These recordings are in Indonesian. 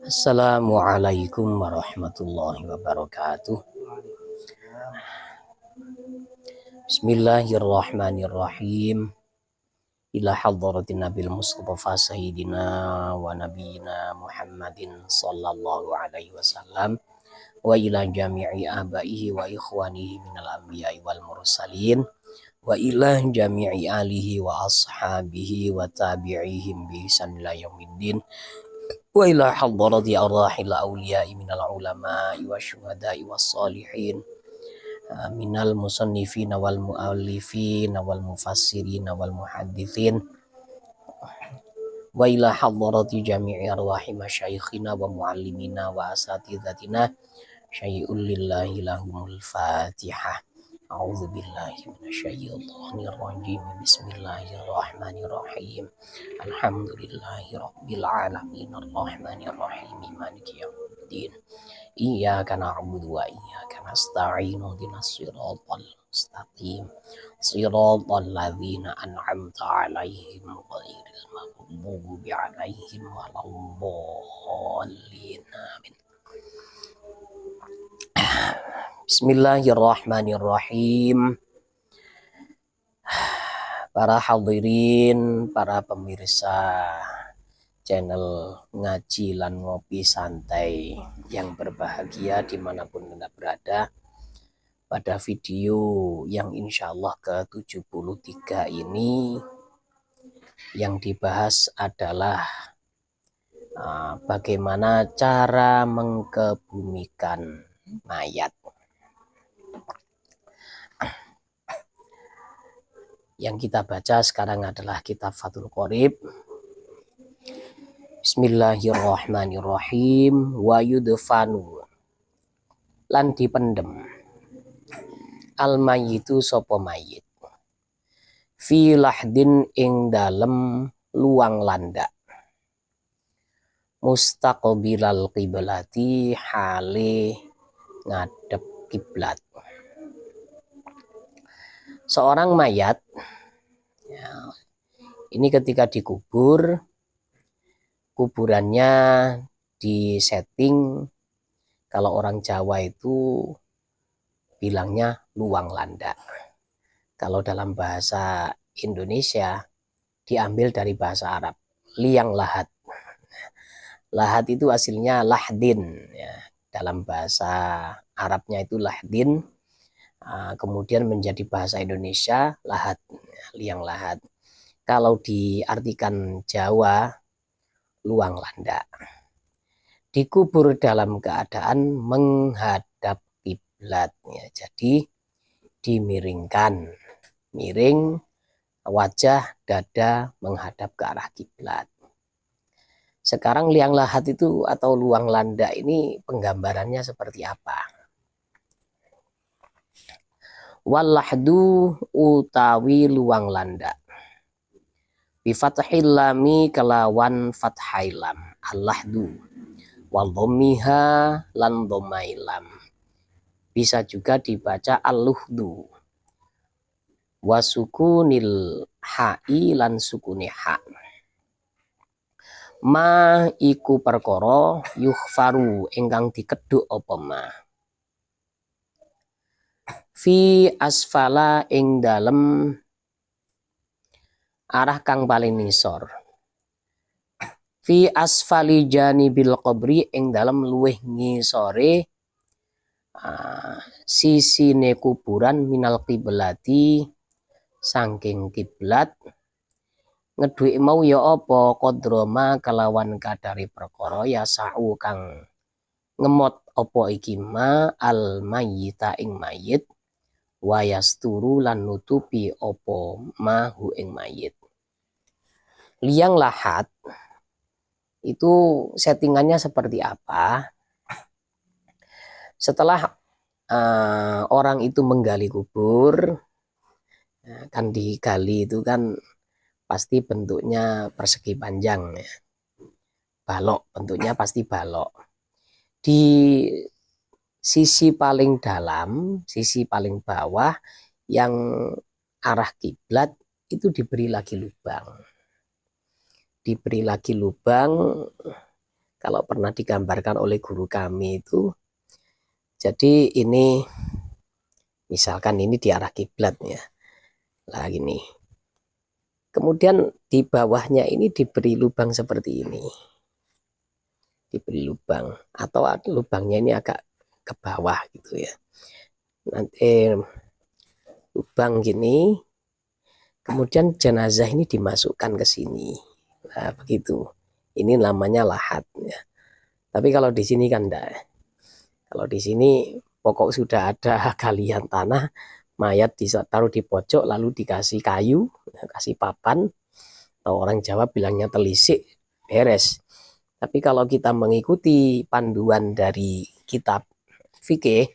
Assalamualaikum warahmatullahi wabarakatuh. Bismillahirrahmanirrahim. Ila hadratin Nabil Mustafa Sayyidina wa Nabiyina Muhammadin sallallahu alaihi wasallam wa ila jami'i abaihi wa ikhwanihi minal anbiya'i wal mursalin wa ila jami'i alihi wa ashabihi wa tabi'ihim bi ihsan ila yaumiddin wa ila hadrati arwahil awliya'i minal ulama'i wa syuhada'i was salihin minal musannifina wal muallifina wal mufassirina wal muhaddithin wa ila hadrati jami'i arwahi masyayikhina wa muallimina wa asatidatina syai'ul lillahi lahumul fatihah. A'udzu billahi minasyaitonir rajim. Bismillahirrahmanirrahim. Alhamdulillahi rabbil alamin arrahmanir rahim maliki yaumiddin. Iyyaka na'budu wa iyyaka nasta'in ihdinas siratal mustaqim siratal ladzina an'amta 'alaihim ghairil maghdubi 'alaihim waladdallin. Amin. Bismillahirrahmanirrahim. Para hadirin, para pemirsa channel Ngaji lan Ngopi Santai yang berbahagia dimanapun Anda berada. Pada video yang insya Allah ke-73 ini yang dibahas adalah bagaimana cara mengkebumikan mayat. Yang kita baca sekarang adalah kitab Fathul Qorib. Bismillahirrahmanirrahim. Wa yudfanu lan dipendem al mayyitu sapa mayit fi lahdin ing dalem luang landak mustaqbilal qiblati hale ngadep kiblat. Seorang mayat ya, ini ketika dikubur, kuburannya disetting, kalau orang Jawa itu bilangnya luang landak. Kalau dalam bahasa Indonesia diambil dari bahasa Arab, liang lahat. Lahat itu hasilnya lahdin ya. Dalam bahasa Arabnya itu lahdin, kemudian menjadi bahasa Indonesia lahat, liang lahat. Kalau diartikan Jawa, luang landak. Dikubur dalam keadaan menghadap kiblat ya. Jadi dimiringkan, miring wajah dada menghadap ke arah kiblat. Sekarang liang lahat itu atau luang landak ini penggambarannya seperti apa? Wallahdu utawi luang landak. Bi fathil lami kelawan fathailam. Allahdu. Wal dhammiha lan dhammailam. Bisa juga dibaca al-luhdu. Wa sukunil ha'i lan sukuni ha. Ma iku perkara yukhfaru ingkang dikedhuk apa ma. Fi asfala ing dalem arah kang paling nisor. Fi asfali janibil qabri ing dalem luweh ngisore sisine kuburan minal qiblati saking kiblat. Ngedhuwik mau ya apa kodroma kelawan kadari perkara ya sa'u kang ngemot apa iki ma al mayyita ing mayit wa yasturu lan nutupi apa mahu ing mayit. Liang lahat itu settingannya seperti apa? Setelah orang itu menggali kubur, kan digali itu kan pasti bentuknya persegi panjang ya. Balok, bentuknya pasti balok. Di sisi paling dalam, sisi paling bawah yang arah kiblat itu diberi lagi lubang. diberi lagi lubang. Kalau pernah digambarkan oleh guru kami itu, jadi ini misalkan ini di arah kiblat ya. Nah gini. Kemudian di bawahnya ini diberi lubang seperti ini. Diberi lubang atau lubangnya ini agak ke bawah gitu ya. Nanti lubang gini. Kemudian jenazah ini dimasukkan ke sini. Nah, begitu. Ini namanya lahat ya. Tapi kalau di sini kan enggak. Kalau di sini pokok sudah ada galian tanah, mayat ditaruh di pojok lalu dikasih kayu, kasih papan, atau orang Jawa bilangnya telisik, beres. Tapi kalau kita mengikuti panduan dari kitab fikih,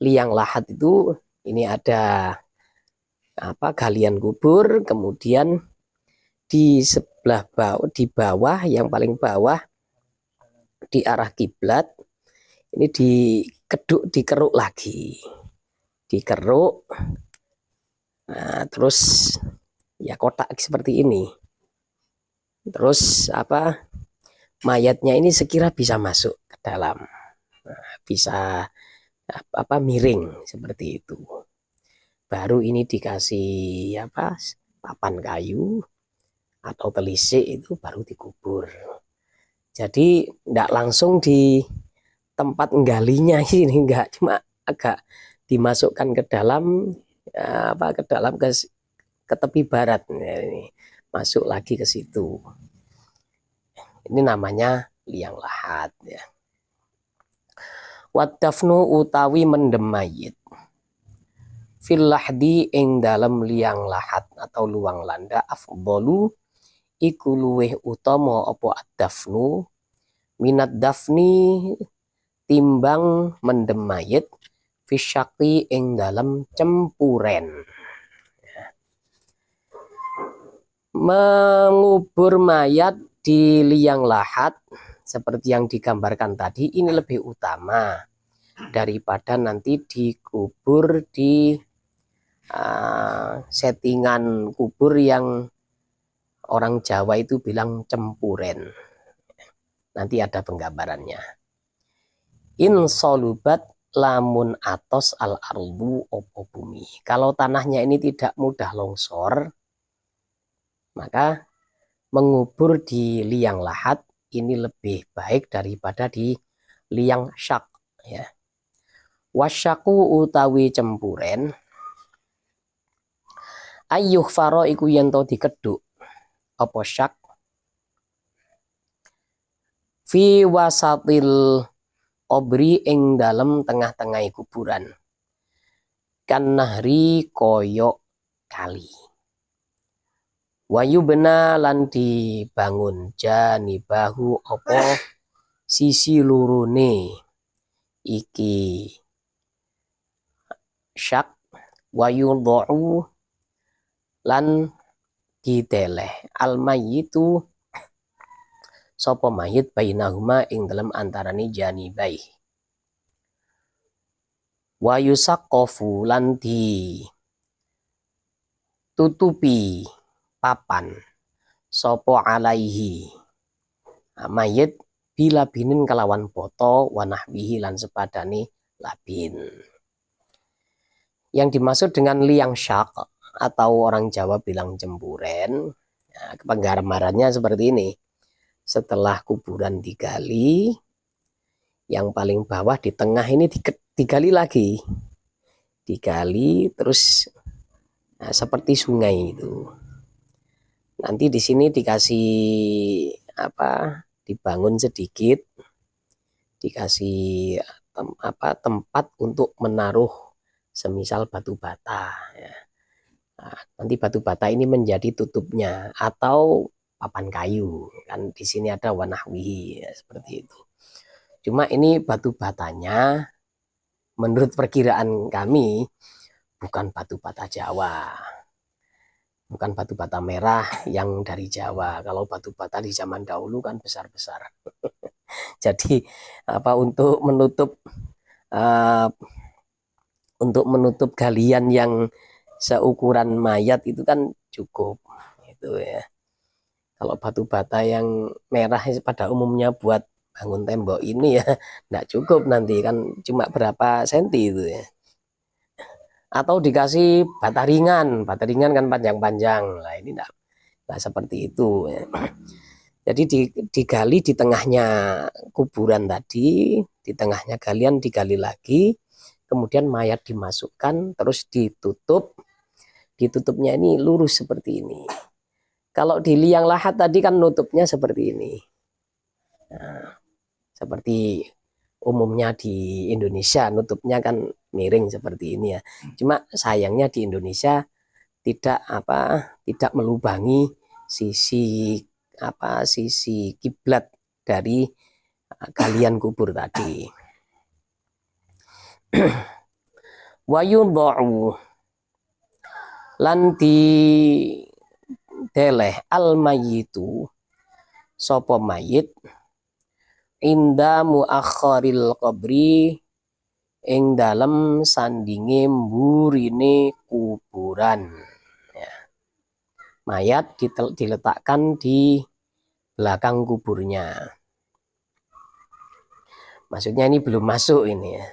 liang lahat itu ini ada galian kubur, kemudian di sebelah bawah, di bawah yang paling bawah di arah kiblat ini dikeruk lagi, dikeruk, nah, terus ya kotak seperti ini, terus mayatnya ini sekira bisa masuk ke dalam, nah, bisa miring seperti itu. Baru ini dikasih papan kayu atau telisik itu baru dikubur. Jadi tidak langsung di tempat galinya ini, enggak, cuma agak dimasukkan ke dalam ke tepi barat ya, ini masuk lagi ke situ. Ini namanya liang lahat ya. Wadafnu utawi mendem mayit fil lahdi ing dalam liang lahat atau luang landa afdalu iku luweh utama apa ad-dafnu minat dafni timbang mendem mayit fisyaki ing dalam cempuren. Mengubur mayat di liang lahat seperti yang digambarkan tadi ini lebih utama daripada nanti dikubur di settingan kubur yang orang Jawa itu bilang cempuren. Nanti ada penggambarannya. Insolubat lamun atos al ardu opo bumi. Kalau tanahnya ini tidak mudah longsor, maka mengubur di liang lahat ini lebih baik daripada di liang syak ya. Wasyaku utawi cempuren ayyuh faro iku yento dikeduk apa syak fi wasatil obri ing dalam tengah-tengah kuburan kan nahri koyok kali wayu bena lan dibangun janibahu opo sisi lurune iki syak wayu do'u lan diteleh al mayyitu sapa mayit bainahuma ing dalam antarane janibai wa yusaqqafu lan di tutupi papan sapa alaihi mayit bila binin kelawan boto wanahwihi lan sepadane labin. Yang dimaksud dengan liang syak atau orang Jawa bilang cempuren, nah, penggambarannya seperti ini. Setelah kuburan digali, yang paling bawah di tengah ini digali lagi, digali terus seperti sungai itu. Nanti di sini dikasih dibangun sedikit, dikasih tempat untuk menaruh semisal batu bata. Ya. Nah, nanti batu bata ini menjadi tutupnya atau papan kayu kan di sini ada wanahwihi ya, seperti itu. Cuma ini batu batanya menurut perkiraan kami bukan batu bata Jawa, bukan batu bata merah yang dari Jawa. Kalau batu bata di zaman dahulu kan besar-besar. Jadi untuk menutup galian yang seukuran mayat itu kan cukup gitu ya. Kalau batu bata yang merah pada umumnya buat bangun tembok ini ya nggak cukup, nanti kan cuma berapa senti itu ya. Atau dikasih bata ringan kan panjang-panjang. Nah ini nggak seperti itu ya. Jadi digali di tengahnya kuburan tadi, di tengahnya galian digali lagi, kemudian mayat dimasukkan, terus ditutup. Ditutupnya ini lurus seperti ini. Kalau di liang lahat tadi kan nutupnya seperti ini. Nah, seperti umumnya di Indonesia nutupnya kan miring seperti ini ya. Cuma sayangnya di Indonesia tidak melubangi sisi kiblat dari galian kubur tadi. Wa yudha'u lan deleh al mayyitu sapa mayit inda muakhiril qabri ing dalem sandinge mburine kuburan ya. Mayat diletakkan di belakang kuburnya, maksudnya ini belum masuk ini ya.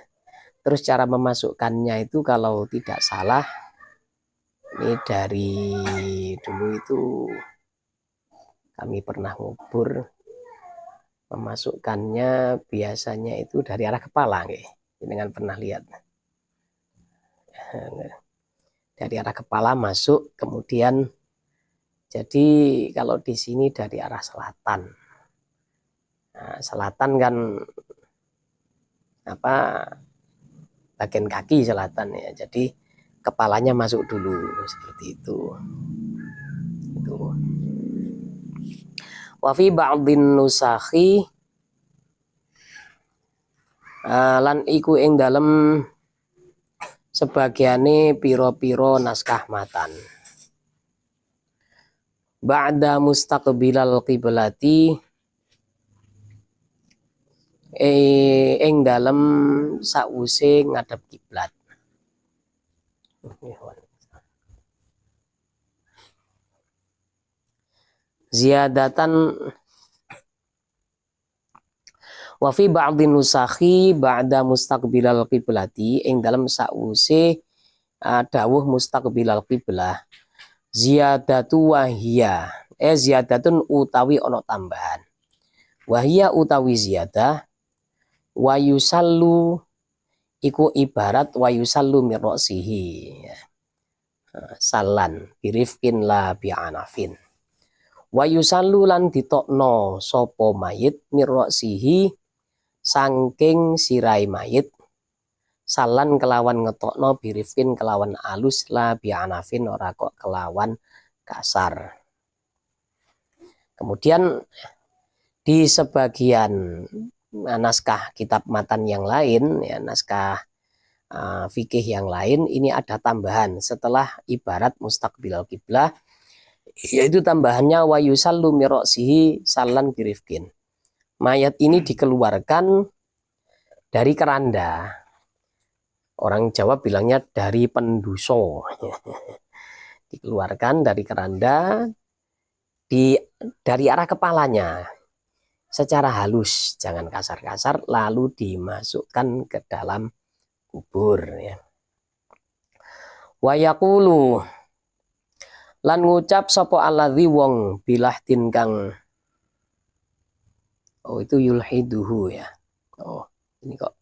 Terus cara memasukkannya itu kalau tidak salah ini dari dulu itu kami pernah ngubur, memasukkannya biasanya itu dari arah kepala nih. Dengan pernah lihat. Dari arah kepala masuk, kemudian jadi kalau di sini dari arah selatan. Nah, selatan kan bagian kaki selatan ya. Jadi kepalanya masuk dulu seperti itu. Wa fi ba'dhin nusakhi lan iku ing dalem sebagiane piro-piro naskah matan. Ba'da mustaqbilal qiblati ing dalem sause ngadep kiblat. Ziyadatan wa fi ba'dhin nusakhi ba'da mustaqbilal qiblati ing dalem sause dawuh mustaqbilal qiblah ziyadatu wahia ziyadatun utawi ono tambahan wahia utawi ziyadah wa yusallu iku ibarat wa yusallu min ra'sihi salan birifkin la bi'anafin wa yusallu lan ditokno sapa mayit min ra'sihi sangking sirai mayit salan kelawan ngetokno birifkin kelawan alus la bi'anafin ora kok kelawan kasar. Kemudian di sebagian naskah kitab matan yang lain ya, naskah fikih yang lain ini ada tambahan setelah ibarat mustaqbilal qiblah, yaitu tambahannya wa yusallu min ra'sihi salan birifkin. Mayat ini dikeluarkan dari keranda. Orang Jawa bilangnya dari penduso. Dikeluarkan dari keranda dari arah kepalanya secara halus, jangan kasar-kasar, lalu dimasukkan ke dalam kubur ya. Wa yaqulu lan ngucap sapa alladzi wong bilahdin kang itu yulhiduhu ya. Ini kok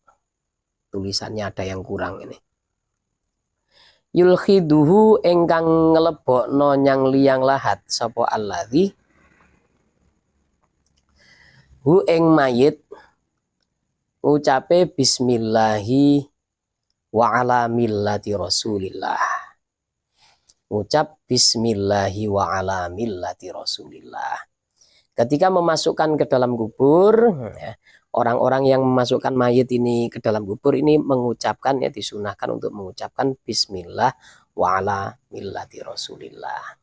tulisannya ada yang kurang ini. Yulhiduhu engkang ngelebokno nyang liang lahat sapa alladzi hu ing mayit ngucape bismillahi wa ala millati rasulillah. Ngucap bismillahi wa ala millati rasulillah. Ketika memasukkan ke dalam kubur, orang-orang yang memasukkan mayit ini ke dalam kubur ini mengucapkan ya, disunahkan untuk mengucapkan bismillah wa ala millati rasulillah.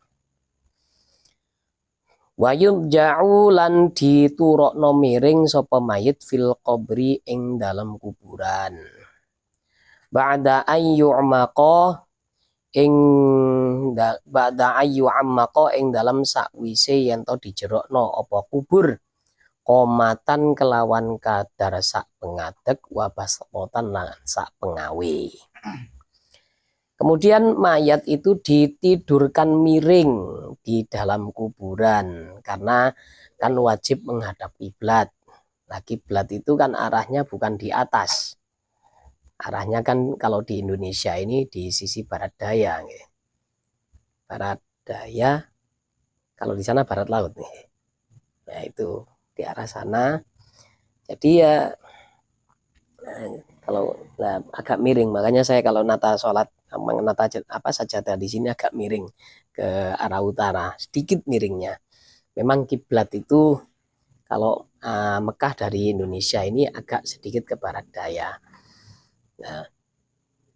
Wa yubja'u lan diturokno miring sapa mayit fil qabri ing dalam kuburan. Ba'da ayyu'maqa ing ba'da ayu ammaqo ing dalam sakwise yen to dijerokno apa kubur komatan kelawan kadar sak pengadeg wabaspotan lan sak pengawe. Kemudian mayat itu ditidurkan miring di dalam kuburan karena kan wajib menghadap kiblat. Nah, kiblat itu kan arahnya bukan di atas. Arahnya kan kalau di Indonesia ini di sisi barat daya. Barat daya, kalau di sana barat laut nih. Nah, itu di arah sana. Jadi ya kalau agak miring, makanya saya kalau nata sholat menata apa sajadah di sini agak miring ke arah utara, sedikit miringnya. Memang kiblat itu kalau Mekah dari Indonesia ini agak sedikit ke barat daya. Nah,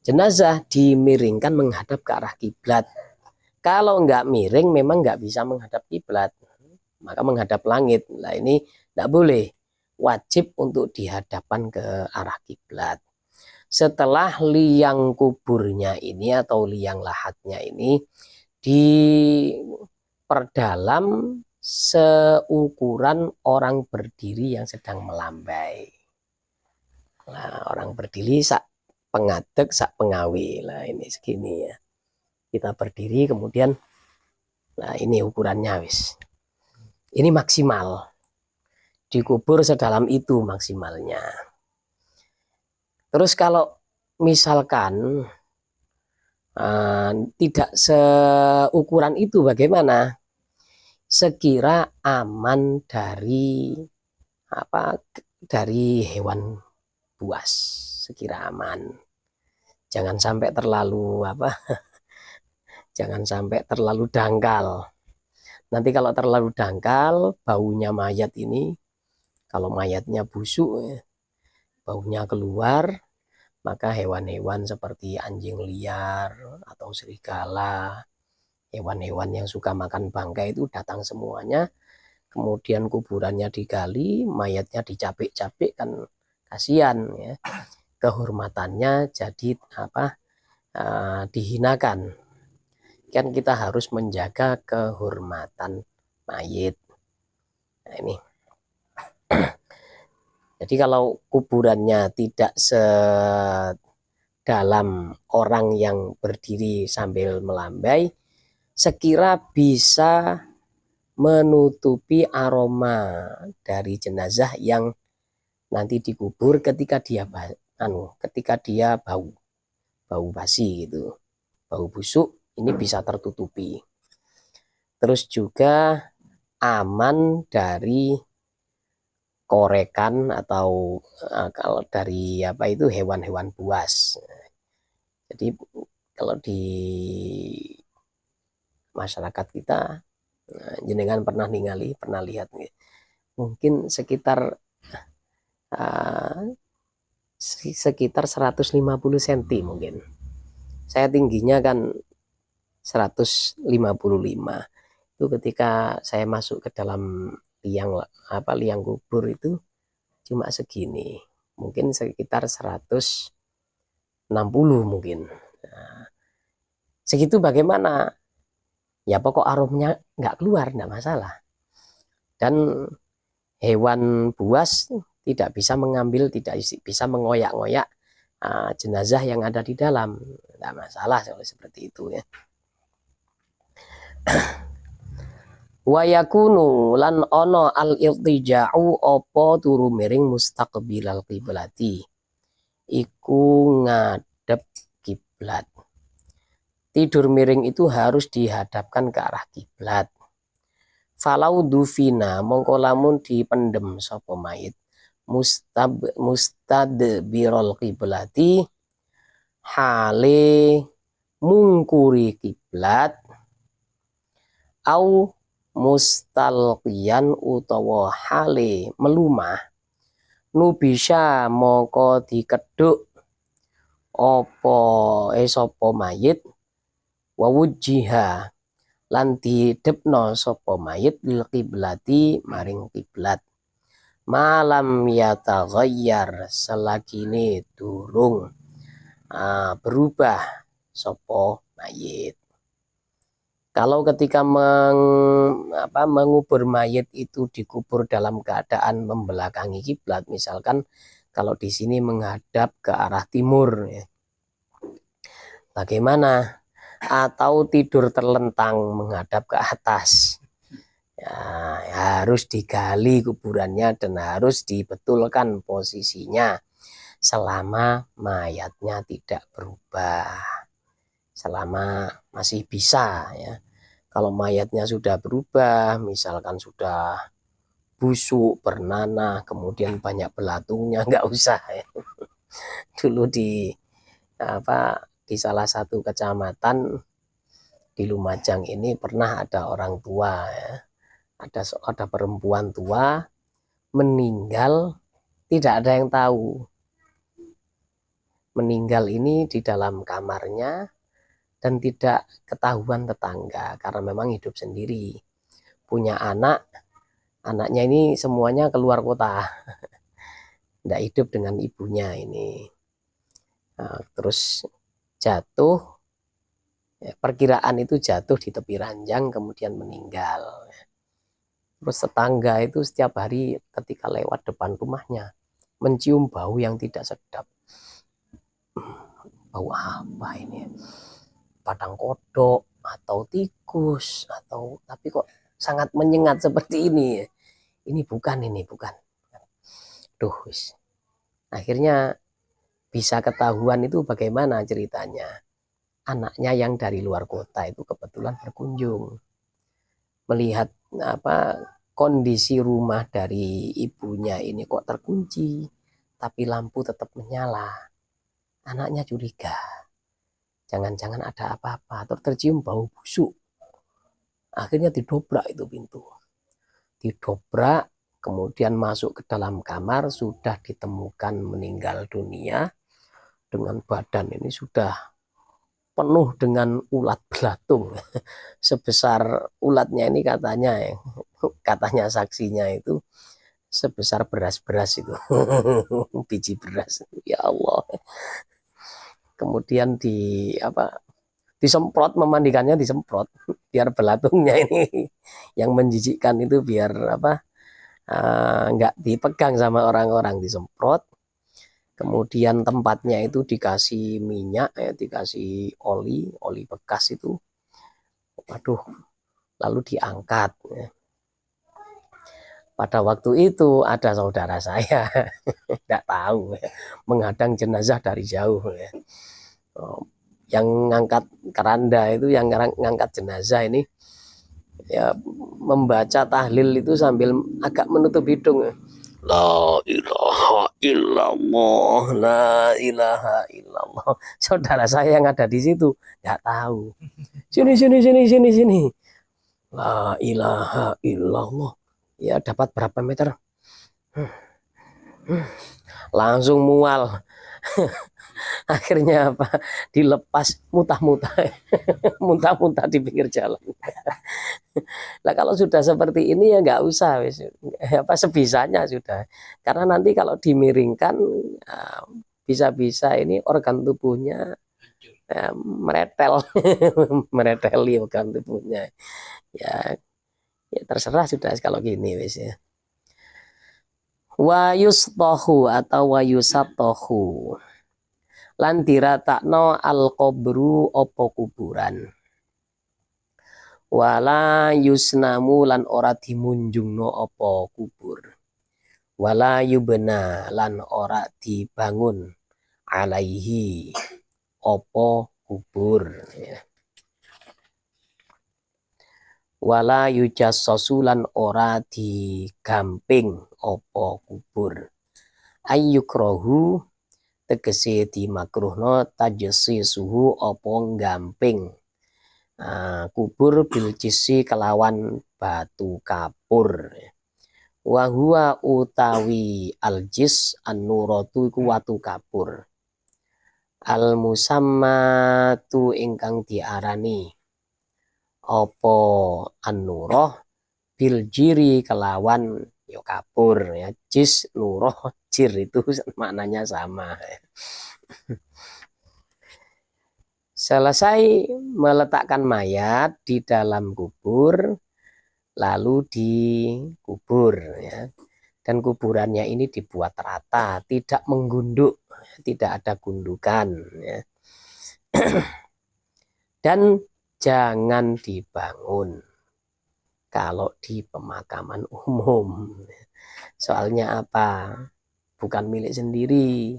jenazah dimiringkan menghadap ke arah kiblat. Kalau nggak miring memang nggak bisa menghadap kiblat, maka menghadap langit. Nah ini nggak boleh, wajib untuk dihadapan ke arah kiblat. Setelah liang kuburnya ini atau liang lahatnya ini diperdalam seukuran orang berdiri yang sedang melambai. Nah, orang berdiri sak pengadeg sak pengawe. Lah ini segini ya. Kita berdiri kemudian nah ini ukurannya wis. Ini maksimal. Dikubur sedalam itu maksimalnya. Terus kalau misalkan tidak seukuran itu bagaimana? Sekira aman dari dari hewan buas, sekira aman. Jangan sampai terlalu jangan sampai terlalu dangkal. Nanti kalau terlalu dangkal, baunya mayat ini, kalau mayatnya busuk, baunya keluar, maka hewan-hewan seperti anjing liar atau serigala, hewan-hewan yang suka makan bangkai itu datang semuanya. Kemudian kuburannya digali, mayatnya dicapik-capik, kan kasihan ya. Kehormatannya jadi dihinakan. Kan kita harus menjaga kehormatan mayit. Nah ini. Jadi kalau kuburannya tidak sedalam orang yang berdiri sambil melambai, sekira bisa menutupi aroma dari jenazah yang nanti dikubur ketika dia bau basi gitu, bau busuk, ini bisa tertutupi. Terus juga aman dari korekan atau kalau dari hewan-hewan buas. Jadi kalau di masyarakat kita jenengan pernah lihat mungkin sekitar 150 cm mungkin. Saya tingginya kan 155. Itu ketika saya masuk ke dalam liang kubur itu cuma segini. Mungkin sekitar 160 mungkin. Nah, segitu bagaimana? Ya pokok aromnya nggak keluar, nggak masalah. Dan hewan buas tidak bisa mengambil, tidak bisa mengoyak-ngoyak jenazah yang ada di dalam. Nggak masalah kalau seperti itu ya. Wa yakunu lan ono al-iltija'u opo turu miring mustaqbilal qiblati. Iku ngadep kiblat. Tidur miring itu harus dihadapkan ke arah kiblat. Falau dufina mongko lamun dipendem sapa mayit mustadbirul qiblati hale mungkuri kiblat au mustalqiyan utawa hale melumah nubisha mongko dikeduk apa sapa mayit wawujiha lan didepno sapa mayit lil qiblati maring kiblat malam yataghayyar selagine durung berubah sapa mayit. Kalau ketika mengubur mayit itu dikubur dalam keadaan membelakangi kiblat, misalkan kalau di sini menghadap ke arah timur, ya. Bagaimana? Atau tidur terlentang menghadap ke atas. Ya, harus digali kuburannya dan harus dibetulkan posisinya selama mayatnya tidak berubah. Selama masih bisa, ya. Kalau mayatnya sudah berubah, misalkan sudah busuk, bernanah, kemudian banyak belatungnya, nggak usah, ya. Dulu di salah satu kecamatan di Lumajang ini pernah ada orang tua, ya. Ada perempuan tua meninggal, tidak ada yang tahu. Meninggal ini di dalam kamarnya dan tidak ketahuan tetangga karena memang hidup sendiri. Punya anaknya ini semuanya keluar kota. Tidak hidup dengan ibunya ini. Nah, terus jatuh, ya, perkiraan itu jatuh di tepi ranjang kemudian meninggal. Terus tetangga itu setiap hari ketika lewat depan rumahnya mencium bau yang tidak sedap. Bau apa ini? Padang kodok atau tikus atau, tapi kok sangat menyengat seperti ini. Ini bukan. Duh, akhirnya bisa ketahuan itu bagaimana ceritanya. Anaknya yang dari luar kota itu kebetulan berkunjung, melihat kondisi rumah dari ibunya ini kok terkunci, tapi lampu tetap menyala. Anaknya curiga, jangan-jangan ada apa-apa, tercium bau busuk. Akhirnya didobrak itu pintu. Didobrak, kemudian masuk ke dalam kamar, sudah ditemukan meninggal dunia dengan badan ini sudah penuh dengan ulat belatung. Sebesar ulatnya ini katanya saksinya itu sebesar beras-beras itu. Biji beras. Ya Allah. Kemudian disemprot, memandikannya disemprot biar belatungnya ini yang menjijikkan itu biar nggak dipegang sama orang-orang, disemprot. Kemudian tempatnya itu dikasih minyak, dikasih oli bekas itu. Waduh, lalu diangkat. Ya. Pada waktu itu ada saudara saya, tidak tahu, ya, menghadang jenazah dari jauh. Ya. Yang ngangkat keranda itu, yang ngangkat jenazah ini, ya, membaca tahlil itu sambil agak menutup hidung. La ilaha illallah, la ilaha illallah. Saudara saya yang ada di situ nggak tahu. Sini. La ilaha illallah. Ya, dapat berapa meter? Langsung mual. Akhirnya dilepas muntah-muntah di pinggir jalan. Nah, kalau sudah seperti ini ya nggak usah, sebisanya sudah. Karena nanti kalau dimiringkan bisa-bisa ini organ tubuhnya mereteli organ tubuhnya. Ya terserah sudah kalau gini wis ya. Wa yustahu atau wa yusatohu lan diratakno al-qabru opo kuburan. Wala yusnamu lan ora dimunjungno opo kubur. Wala yubna lan ora dibangun alaihi opo kubur. Ya. Wala yujassasu lan ora digamping opo kubur. Ayyukrohu tegese dimakruhno tajsisuhu opo gamping kubur biljisi kelawan batu kapur. Wa huwa utawi aljis an-nuratu iku watu kapur. Al musammatu ingkang diarani opo an-nuroh biljiri kelawan yo kapur, ya. Jis, nuroh, jir itu maknanya sama. Selesai meletakkan mayat di dalam kubur, lalu dikubur ya. Dan kuburannya ini dibuat rata, tidak menggunduk, tidak ada gundukan ya. Dan jangan dibangun kalau di pemakaman umum. Soalnya apa? Bukan milik sendiri.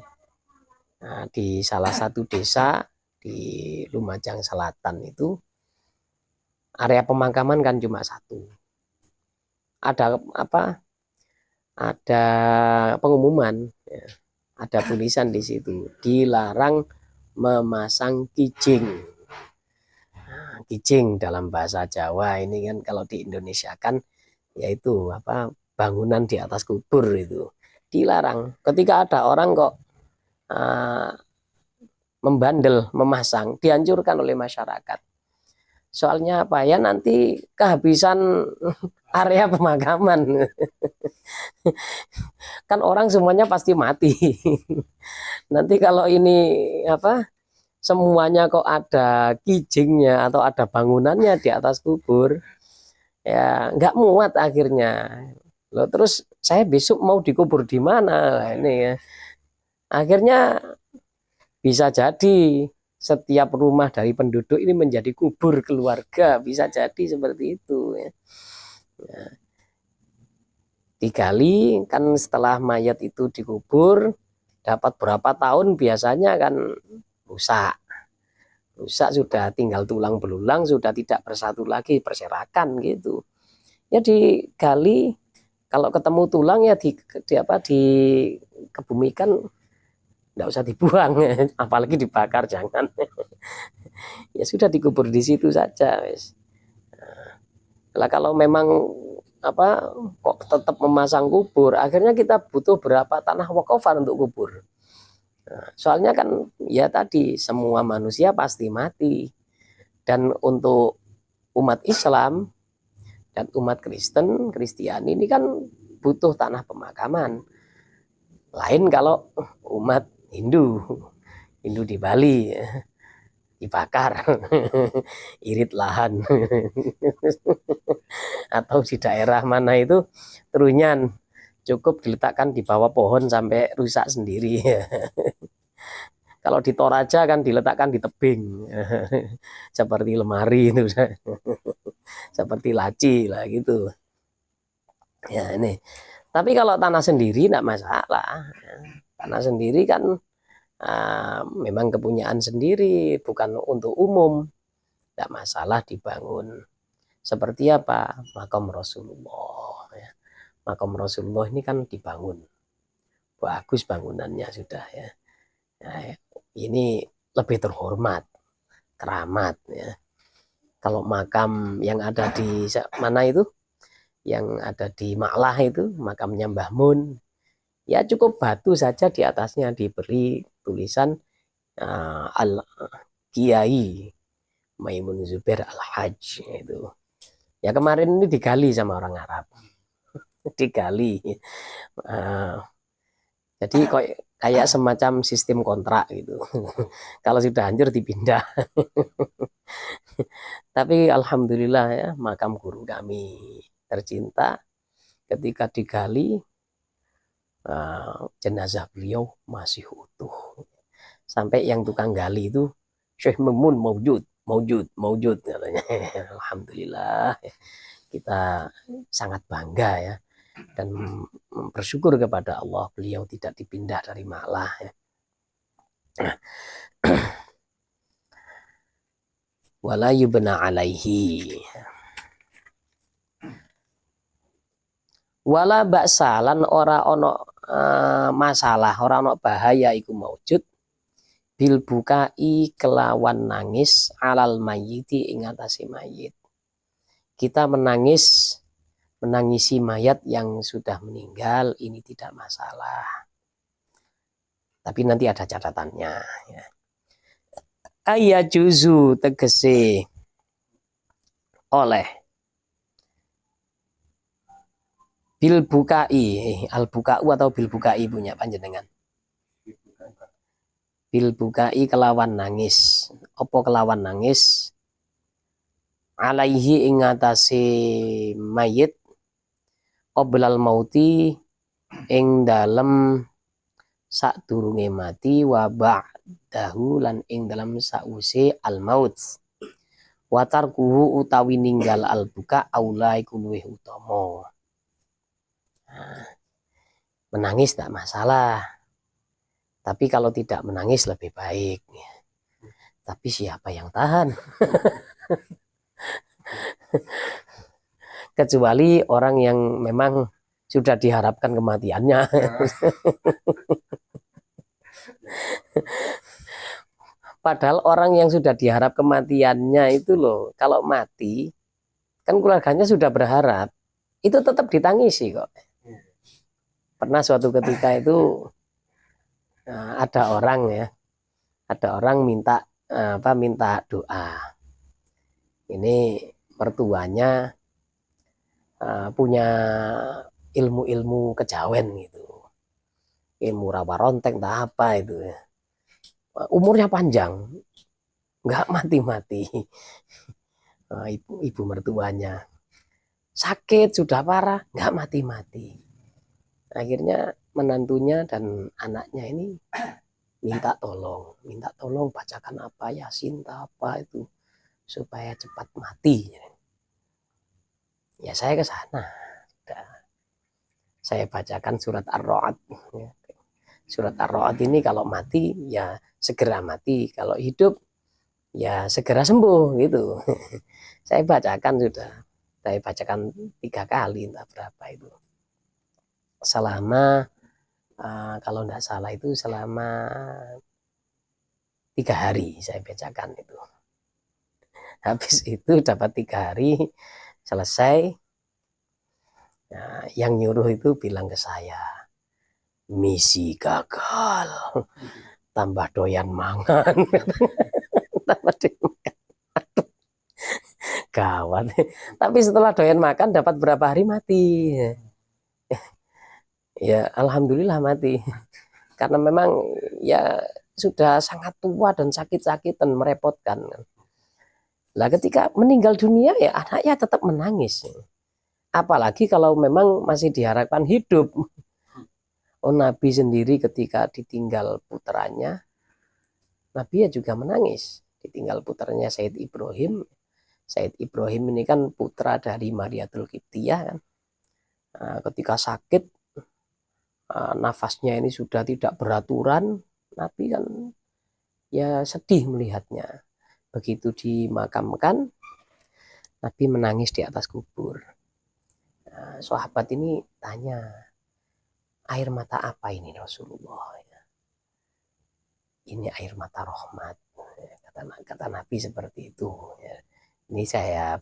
Nah, di salah satu desa di Lumajang Selatan itu area pemakaman kan cuma satu. Ada apa? Ada pengumuman, ya. Ada tulisan di situ, dilarang memasang kijing. Nah, kijing dalam bahasa Jawa ini kan kalau di Indonesia kan yaitu apa, bangunan di atas kubur itu dilarang. Ketika ada orang kok membandel memasang, dianjurkan oleh masyarakat. Soalnya apa ya, nanti kehabisan area pemakaman. Kan orang semuanya pasti mati. Nanti kalau ini apa, semuanya kok ada kijingnya atau ada bangunannya di atas kubur, ya nggak muat akhirnya. Loh, terus saya besok mau dikubur di mana? Nah, ini ya. Akhirnya bisa jadi setiap rumah dari penduduk ini menjadi kubur keluarga, bisa jadi seperti itu ya. Nah, digali kan setelah mayat itu dikubur, dapat berapa tahun biasanya kan rusak. Rusak sudah tinggal tulang belulang, sudah tidak bersatu lagi, berserakan gitu. Ya digali, kalau ketemu tulang ya dikebumikan, nggak usah dibuang, apalagi dibakar jangan. Ya sudah dikubur di situ saja, wes. Nah, kalau memang apa kok tetap memasang kubur, akhirnya kita butuh berapa tanah wakafan untuk kubur. Nah, soalnya kan ya tadi semua manusia pasti mati, dan untuk umat Islam dan umat Kristiani ini kan butuh tanah pemakaman. Lain kalau umat Hindu di Bali dibakar, irit lahan. Atau di daerah mana itu Trunyan, cukup diletakkan di bawah pohon sampai rusak sendiri. Kalau di Toraja kan diletakkan di tebing, seperti lemari itu, seperti laci lah gitu. Ya ini. Tapi kalau tanah sendiri tidak masalah. Tanah sendiri kan memang kepunyaan sendiri, bukan untuk umum, tidak masalah dibangun. Seperti apa? Makam Rasulullah. Ya. Makam Rasulullah ini kan dibangun, bagus bangunannya sudah ya. Nah, ini lebih terhormat, keramat ya. Kalau makam yang ada di mana itu, yang ada di Maklah itu, makamnya Mbah Mun, ya cukup batu saja, di atasnya diberi tulisan Al Kiai Maimun Zubair Al Hajj itu. Ya kemarin ini digali sama orang Arab, digali. Jadi kayak semacam sistem kontrak gitu. Kalau sudah hancur dipindah. Tapi alhamdulillah ya, makam guru kami tercinta ketika digali, jenazah beliau masih utuh. Sampai yang tukang gali itu, Syekh Memun maujud katanya. Alhamdulillah, kita sangat bangga ya, dan bersyukur kepada Allah beliau tidak dipindah dari Maklah ya. Wala yubna alaihi wala baksalan, ora ono masalah, ora ono bahaya iku maujud bil bukai kelawan nangis alal mayiti ing atase mayit. Kita menangisi mayat yang sudah meninggal, ini tidak masalah. Tapi nanti ada catatannya ya. Ayajuzu tegese oleh bil bukai, al bukau atau bil bukai punya panjenengan. bil bukai kelawan nangis. Apa kelawan nangis? Alaihi ing atase mayit qoblal mauti ing dalem sadurunge mati wa ba'dahu lan ing dalem sause al maut. Wa tarkuhu utawi ninggal al buka aula iku luwih utama. Menangis tidak masalah. Tapi kalau tidak menangis lebih baik. Tapi siapa yang tahan? Kecuali orang yang memang sudah diharapkan kematiannya. Padahal orang yang sudah diharap kematiannya itu loh, kalau mati, kan keluarganya sudah berharap, itu tetap ditangisi kok. Pernah suatu ketika itu ada orang minta minta doa. Ini mertuanya punya ilmu-ilmu kejawen gitu, ilmu rawa ronteng tak apa itu, umurnya panjang, nggak mati-mati. Ibu mertuanya sakit sudah parah, nggak mati-mati. Akhirnya menantunya dan anaknya ini minta tolong bacakan apa Yasin apa itu supaya cepat mati. Ya saya ke sana. Saya bacakan surat Ar-Ra'd. Surat Ar-Ra'd ini kalau mati ya segera mati, kalau hidup ya segera sembuh gitu. Saya bacakan sudah. Saya bacakan 3 kali entah berapa itu. Selama kalau tidak salah itu selama 3 hari saya bacakan itu. Habis itu dapat 3 hari selesai. Nah, yang nyuruh itu bilang ke saya, misi gagal, tambah doyan mangan. Tambah doyan makan. Gawat. Tapi setelah doyan makan dapat berapa hari mati. Ya alhamdulillah mati. Karena memang ya sudah sangat tua dan sakit-sakitan, merepotkan. Lah ketika meninggal dunia ya anaknya tetap menangis. Apalagi kalau memang masih diharapkan hidup. Oh, Nabi sendiri ketika ditinggal putranya, Nabi ya juga menangis. Ditinggal putranya Sayyid Ibrahim. Sayyid Ibrahim ini kan putra dari Mariatul Qibtiyah kan. Ketika sakit, nafasnya ini sudah tidak beraturan, Nabi kan ya sedih melihatnya. Begitu dimakamkan, Nabi menangis di atas kubur. Sahabat ini tanya, air mata apa ini Rasulullah? Ini air mata rahmat. Kata Nabi seperti itu. Ini saya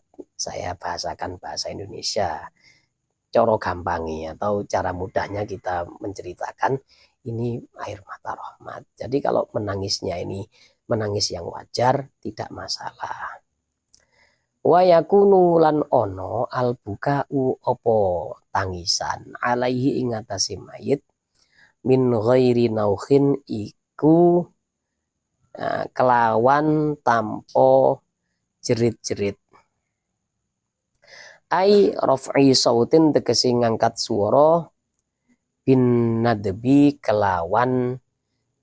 bahasakan bahasa Indonesia. Coro gampangi atau cara mudahnya kita menceritakan ini air mata rahmat. Jadi kalau menangisnya ini menangis yang wajar, tidak masalah. Wa yakunu lan ono al buka'u opo tangisan alaihi ing atase mayit min ghairi naukhin iku kelawan tampo jerit-jerit. Ai raf'i sautin tegese ngangkat swara bin nadbi kelawan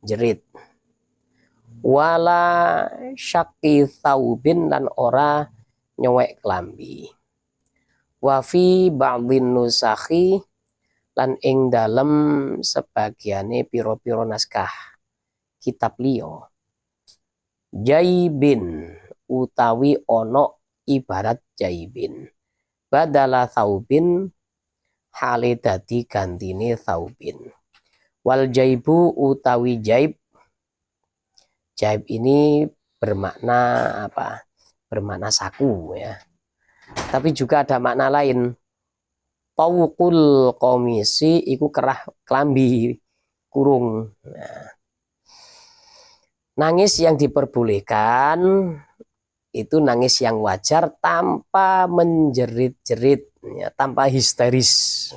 jerit. Wala syaqi thaubin lan ora nyowek klambi. Wa fi ba'dhin nusakhi lan ing dalem sebagiane pira-pira naskah kitab liya jaibin utawi ono ibarat jaibin badala thaubin hale dadi gantine thaubin. Wal jaibu utawi jaib ini bermakna apa? Bermakna saku ya. Tapi juga ada makna lain. Tawqul komisi iku kerah klambi kurung. Nah, nangis yang diperbolehkan itu nangis yang wajar tanpa menjerit-jerit, ya, tanpa histeris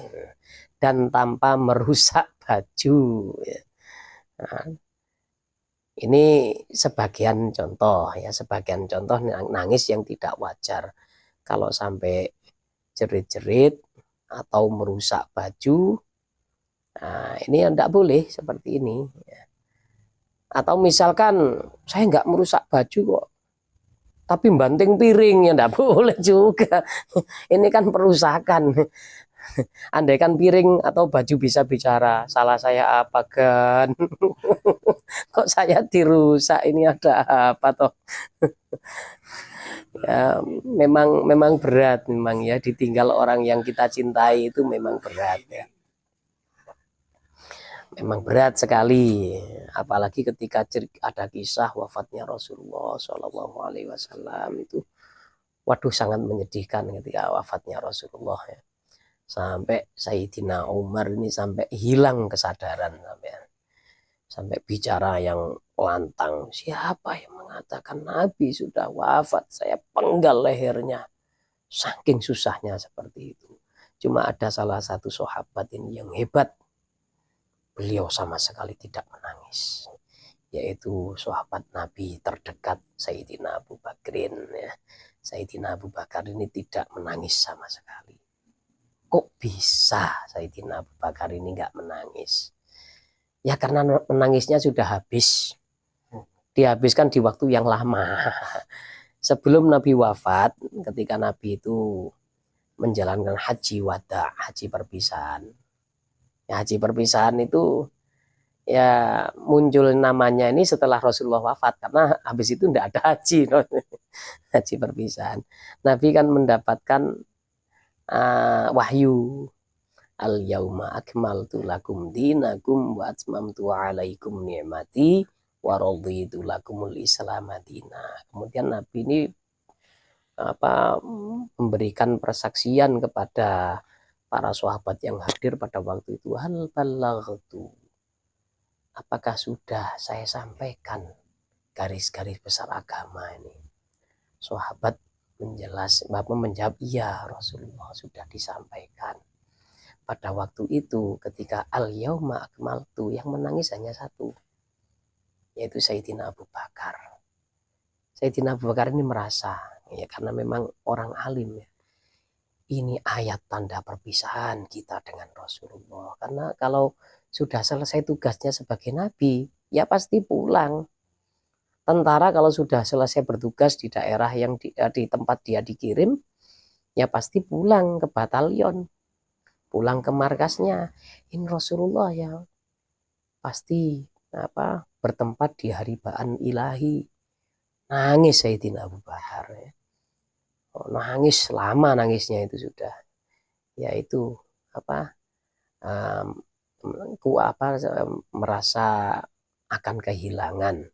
dan tanpa merusak baju. Ya. Nah, Ini sebagian contoh ya, sebagian contoh nangis yang tidak wajar. Kalau sampai jerit-jerit atau merusak baju, nah ini tidak boleh seperti ini. Atau misalkan saya nggak merusak baju kok, tapi banting piring, ya tidak boleh juga. Ini kan perusakan. Andaikan piring atau baju bisa bicara, salah saya apa kan? Kok saya dirusak, ini ada apa toh? Ya, memang berat memang ya, ditinggal orang yang kita cintai itu memang berat ya. Memang berat sekali, apalagi ketika ada kisah wafatnya Rasulullah Shallallahu Alaihi Wasallam itu, waduh sangat menyedihkan ketika wafatnya Rasulullah ya. Sampai Sayyidina Umar ini sampai hilang kesadaran, sampai bicara yang lantang, siapa yang mengatakan Nabi sudah wafat, saya penggal lehernya. Saking susahnya seperti itu. Cuma ada salah satu sahabat ini yang hebat, beliau sama sekali tidak menangis, yaitu sahabat Nabi terdekat Sayyidina Abu Bakrin ya. Sayyidina Abu Bakar ini tidak menangis sama sekali. Kok bisa Sayyidina Abu Bakar ini nggak menangis? Ya karena menangisnya sudah habis, dihabiskan di waktu yang lama. Sebelum Nabi wafat, ketika Nabi itu menjalankan haji wada, haji perpisahan. Ya, haji perpisahan itu ya muncul namanya ini setelah Rasulullah wafat, karena habis itu tidak ada haji, haji perpisahan. Nabi kan mendapatkan wahyu, al yauma akmaltu lakum dinakum wa atmamtu alaikum ni'mati wa raditu lakumul islam madina. Kemudian Nabi ini memberikan persaksian kepada para sahabat yang hadir pada waktu itu, hal balaghtu, apakah sudah saya sampaikan garis-garis besar agama ini? Sahabat menjawab, iya Rasulullah sudah disampaikan. Pada waktu itu ketika al yauma akmaltu, yang menangis hanya satu, yaitu Sayyidina Abu Bakar. Sayyidina Abu Bakar ini merasa, ya karena memang orang alim ya, ini ayat tanda perpisahan kita dengan Rasulullah. Karena kalau sudah selesai tugasnya sebagai nabi, ya pasti pulang. Tentara kalau sudah selesai bertugas di daerah yang di tempat dia dikirim, ya pasti pulang ke batalion, pulang ke markasnya. Ini Rasulullah ya pasti bertempat di haribaan ilahi. Nangis Sayyidina Abu Bakar ya. Nangis lama, nangisnya itu sudah, yaitu merasa akan kehilangan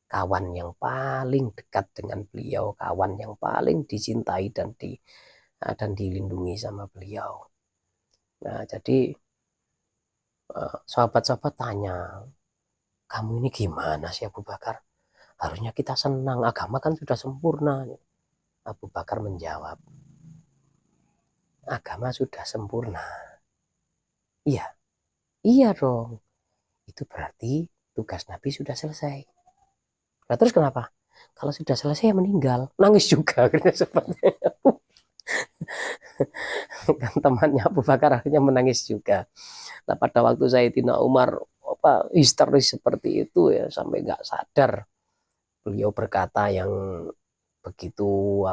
kawan yang paling dekat dengan beliau, kawan yang paling dicintai dan dilindungi sama beliau. Nah, jadi sahabat-sahabat tanya, kamu ini gimana sih Abu Bakar? Harusnya kita senang, agama kan sudah sempurna. Abu Bakar menjawab, agama sudah sempurna. Iya, iya dong. Itu berarti tugas Nabi sudah selesai. Nah, terus kenapa? Kalau sudah selesai ya meninggal. Nangis juga sepertinya. Kan temannya Abu Bakar akhirnya menangis juga. Nah, pada waktu Sayyidina Umar histeris seperti itu ya, sampai nggak sadar. Beliau berkata yang begitu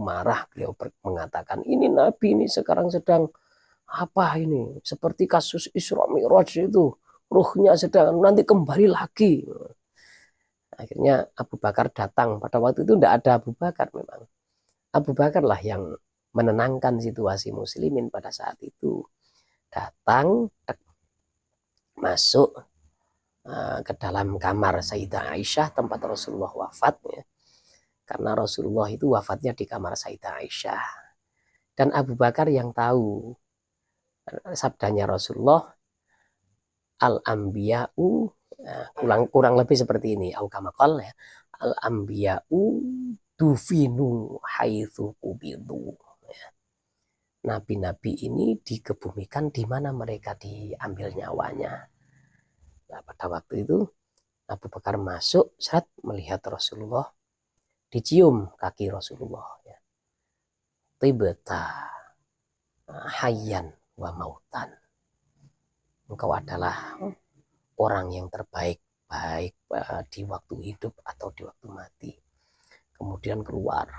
marah, beliau mengatakan, ini Nabi ini sekarang sedang ini seperti kasus Isra Mi'raj itu, ruhnya sedang nanti kembali lagi. Akhirnya Abu Bakar datang. Pada waktu itu tidak ada Abu Bakar memang. Abu Bakar lah yang menenangkan situasi muslimin pada saat itu. Datang, masuk ke dalam kamar Sayyidah Aisyah, tempat Rasulullah wafat ya. Karena Rasulullah itu wafatnya di kamar Sayyidah Aisyah. Dan Abu Bakar yang tahu sabdanya Rasulullah, al-anbiya'u, kurang lebih seperti ini, al-kamakal ya, al-anbiya'u dufinu haitsu kubidu. Nabi-nabi ini dikebumikan di mana mereka diambil nyawanya. Nah, pada waktu itu Abu Bakar masuk, saat melihat Rasulullah, dicium kaki Rasulullah. Ya. Tibeta hayyan wa mautan. Engkau adalah orang yang terbaik, baik di waktu hidup atau di waktu mati. Kemudian keluar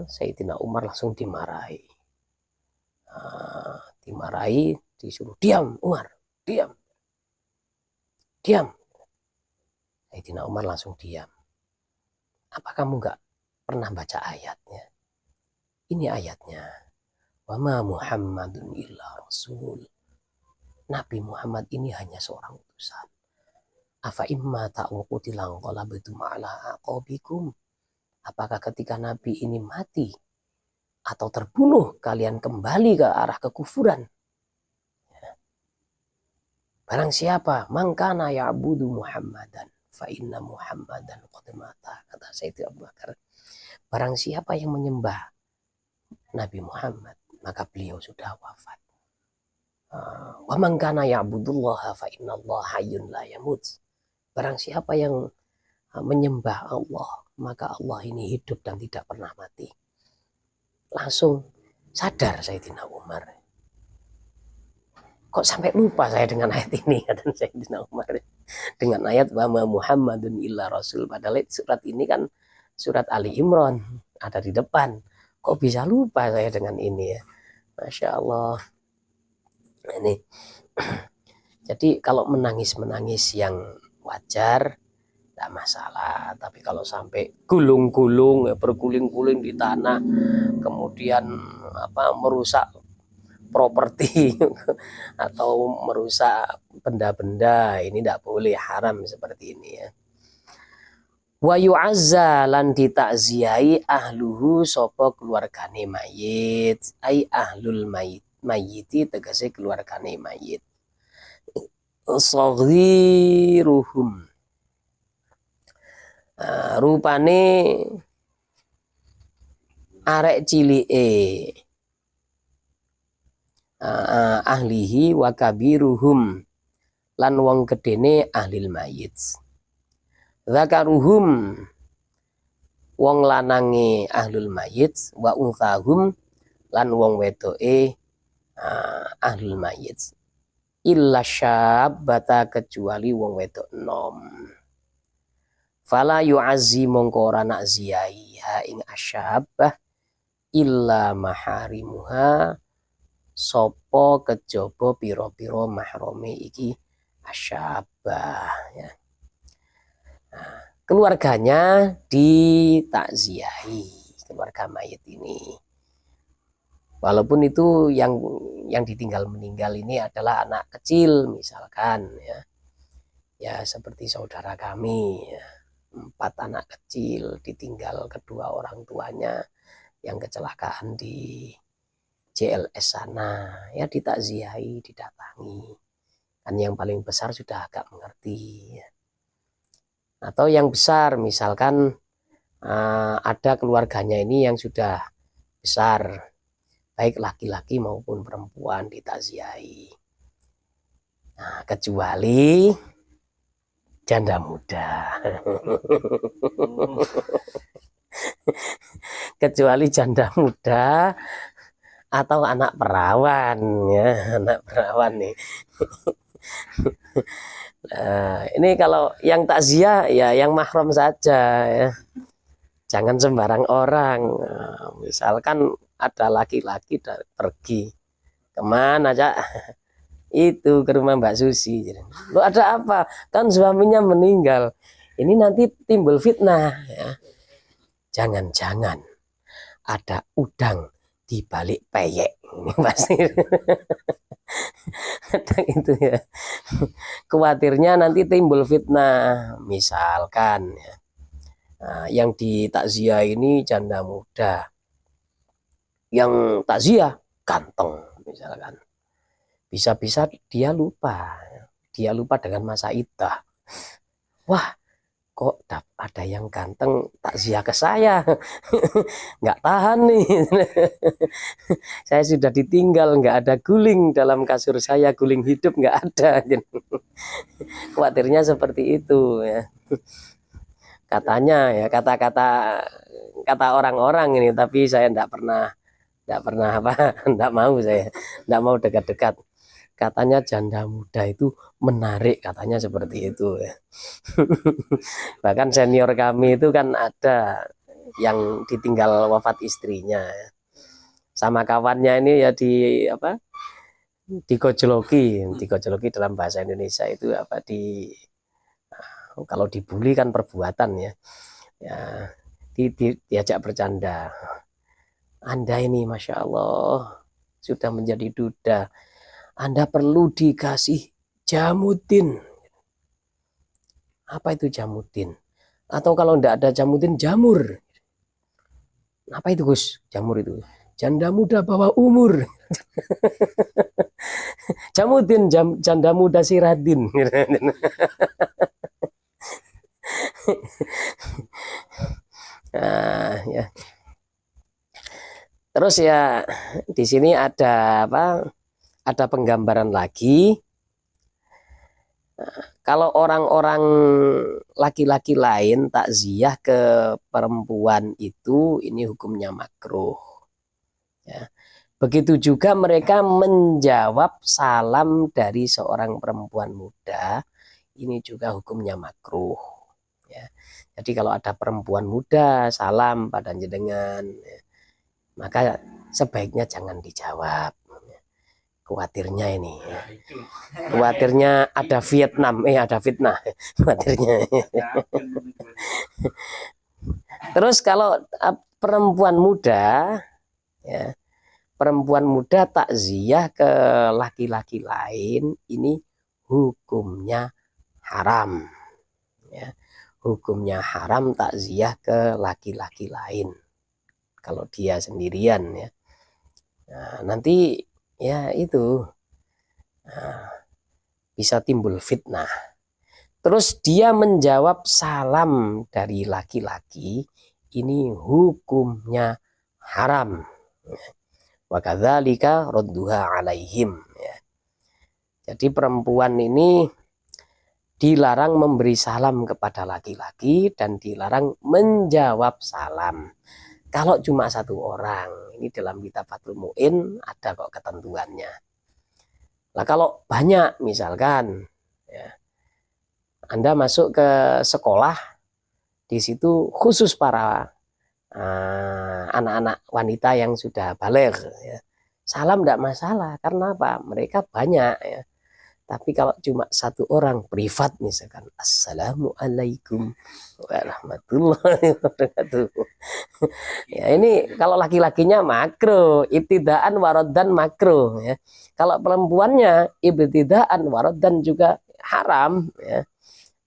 Sayyidina Umar langsung dimarahi. Disuruh diam, Umar, diam. Sayyidina Umar langsung diam. Apa kamu nggak pernah baca ayatnya? Ini ayatnya. Wa ma Muhammadun illa rasul. Nabi Muhammad ini hanya seorang utusan. Afa imma ta'uqutilang qalabtum ala aqabikum. Apakah ketika Nabi ini mati atau terbunuh, kalian kembali ke arah kekufuran? Barang siapa mangkana ya'budu Muhammadan fa inna Muhammadan qad mata, kata Sayyidina Abu Bakar. Barang siapa yang menyembah Nabi Muhammad, maka beliau sudah wafat. Wa mangkana ya'budullaha fa innallaha hayyun la yamut. Barang siapa yang menyembah Allah, maka Allah ini hidup dan tidak pernah mati. Langsung sadar Sayyidina Umar. Kok sampai lupa saya dengan ayat ini, kata Sayyidina Umar. Dengan ayat wa ma Muhammadun illa rasul. Padahal surat ini kan surat Ali Imran, ada di depan. Kok bisa lupa saya dengan ini ya? Masya Allah. Ini. Jadi kalau menangis yang wajar, tidak masalah. Tapi kalau sampai gulung-gulung, berguling-guling di tanah, kemudian merusak properti atau merusak benda-benda, ini tidak boleh, haram seperti ini ya. Wa yu'azza lan ditakziahi ahluhu sapa keluargane mayit, ai ahlul mayiti tegese keluargane mayit. Saghiruhum, rupane arek cilike, ahlihi wa kabiruhum, lan wong gedene ahlil mayit. Zakaruhum, wong lanange ahlul mayit, wa unthahum, lan wong wedoke ahlul mayit. Illa syabbata, kecuali wong wedok nom. Fala yu'azzi, mongko ora nak ziyai ha ing asyabbah illa maharimuha, sopo kejaba piro-piro mahrome iki asyabah ya. Nah, keluarganya ditakziahi, keluarga mayit ini. Walaupun itu yang ditinggal meninggal ini adalah anak kecil misalkan ya. Ya seperti saudara kami ya. 4 anak kecil ditinggal kedua orang tuanya yang kecelakaan di JLS sana, ya ditakziahi, didatangi. Kan yang paling besar sudah agak mengerti ya. Atau yang besar misalkan ada keluarganya ini yang sudah besar, baik laki-laki maupun perempuan, ditakziahi. Nah, kecuali janda muda. Kecuali janda muda atau anak perawan ya, anak perawan nih. Nah, ini kalau yang takziah ya yang mahram saja ya. Jangan sembarang orang. Nah, misalkan ada laki-laki pergi kemana aja, itu ke rumah Mbak Susi. Lo ada apa? Kan suaminya meninggal. Ini nanti timbul fitnah ya. Jangan-jangan ada udang di balik peyek. Ini pasti ada itu ya. Khawatirnya nanti timbul fitnah. Misalkan ya. Nah, yang ditakziah ini janda muda, yang takziah ganteng misalkan. Bisa-bisa dia lupa dengan masa iddah. Wah, kok ada yang ganteng takziah ke saya. Nggak tahan nih. Saya sudah ditinggal, nggak ada guling dalam kasur saya, guling hidup nggak ada. Khawatirnya seperti itu ya. Katanya ya, kata orang-orang ini, tapi saya nggak pernah apa, nggak mau, saya nggak mau dekat-dekat. Katanya janda muda itu menarik, katanya seperti itu ya. Bahkan senior kami itu kan ada yang ditinggal wafat istrinya ya. Sama kawannya ini ya digojloki dalam bahasa Indonesia itu apa, kalau dibully kan perbuatan ya. Diajak bercanda. Anda ini Masya Allah sudah menjadi duda, Anda perlu dikasih jamutin. Apa itu jamutin? Atau kalau enggak ada jamutin, jamur. Apa itu Gus? Jamur itu janda muda bawah umur. Jamutin janda muda siradin. Nah, ya. Terus ya di sini ada apa? Ada penggambaran lagi. Kalau orang-orang laki-laki lain takziah ke perempuan itu, ini hukumnya makruh. Ya. Begitu juga mereka menjawab salam dari seorang perempuan muda, ini juga hukumnya makruh. Ya. Jadi kalau ada perempuan muda salam pada jenengan, ya, maka sebaiknya jangan dijawab. Khawatirnya ini, ya. Khawatirnya ada Vietnam, ada fitnah, khawatirnya. Terus kalau perempuan muda, ya, perempuan muda takziah ke laki-laki lain, ini hukumnya haram. Ya. Hukumnya haram takziah ke laki-laki lain. Kalau dia sendirian ya. Nah, nanti ya itu bisa timbul fitnah. Terus dia menjawab salam dari laki-laki, ini hukumnya haram. Wa kadzalika radduha alaihim. Ya. Jadi perempuan ini dilarang memberi salam kepada laki-laki dan dilarang menjawab salam. Kalau cuma satu orang, ini dalam kitab Fathul Mu'in ada kok ketentuannya. Nah kalau banyak misalkan, ya, Anda masuk ke sekolah, di situ khusus para anak-anak wanita yang sudah baligh, ya. Salam tidak masalah, karena apa? Mereka banyak ya. Tapi kalau cuma satu orang privat misalkan, Assalamualaikum warahmatullahi wabarakatuh. Ya ini kalau laki-lakinya makruh, ibtidaan waraddan makruh ya. Kalau perempuannya ibtidaan waraddan juga haram ya.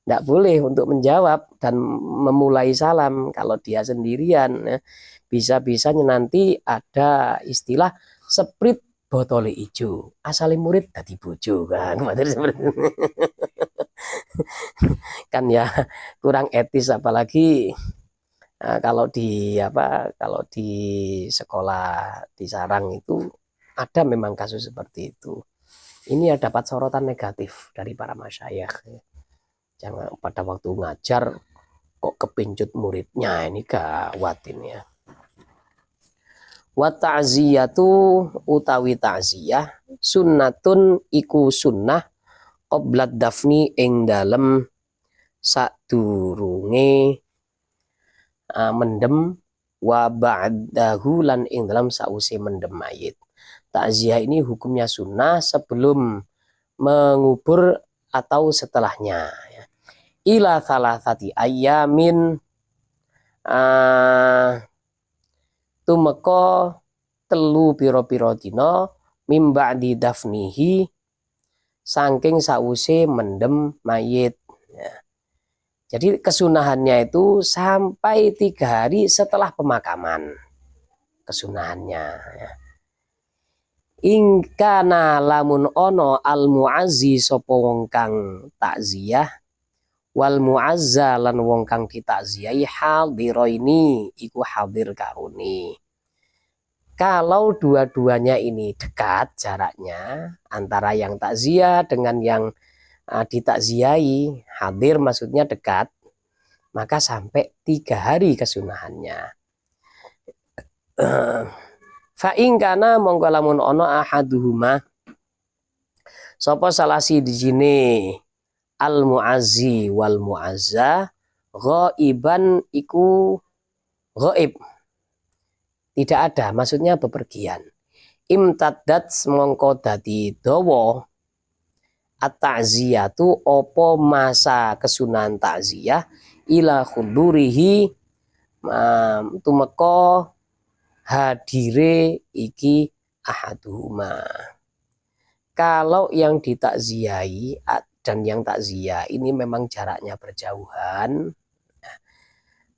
Tidak boleh untuk menjawab dan memulai salam kalau dia sendirian ya. Bisa-bisanya nanti ada istilah sprit botol ijo, asale murid dadi bojo kan. Kan ya kurang etis, apalagi kalau di sekolah di sarang itu ada memang kasus seperti itu. Ini ya dapat sorotan negatif dari para masyayikh. Jangan pada waktu ngajar kok kepincut muridnya, ini gawat ini ya. Wa ta'ziyatu utawi ta'ziyah sunnatun iku sunnah qoblad dafni ing dalem sadurunge mendem, wa ba'dahu lan ing dalam sause mendem mayit. Ta'ziyah ini hukumnya sunnah sebelum mengubur atau setelahnya ya. Ila thalathati ayyamin tumeka telu pira-pira dina mimba di dafnihi saking sause mendem mayit ya. Jadi kesunahannya itu sampai 3 hari setelah pemakaman, kesunahannya ya. Ingkana lamun ono al muazzi sapa wong kang takziah wal muazza lan wong kang ditakziahi hadiraini iku hadir karuni. Kalau dua-duanya ini dekat jaraknya antara yang takziah dengan yang ditakziahi, hadir maksudnya dekat, maka sampai 3 hari kesunahannya. Fa'in kana mongko lamun ono ahaduhuma sapa salah sijine al muazzi wal muazza ghaiban iku ghaib, tidak ada, maksudnya bepergian. Imtaddat mongko dadi dawa at-ta'ziyatu opo masa kesunahan takziah ila khudurihi tumeka hadire iki ahaduhuma. Kalau yang ditakziahi dan yang takziah ini memang jaraknya berjauhan,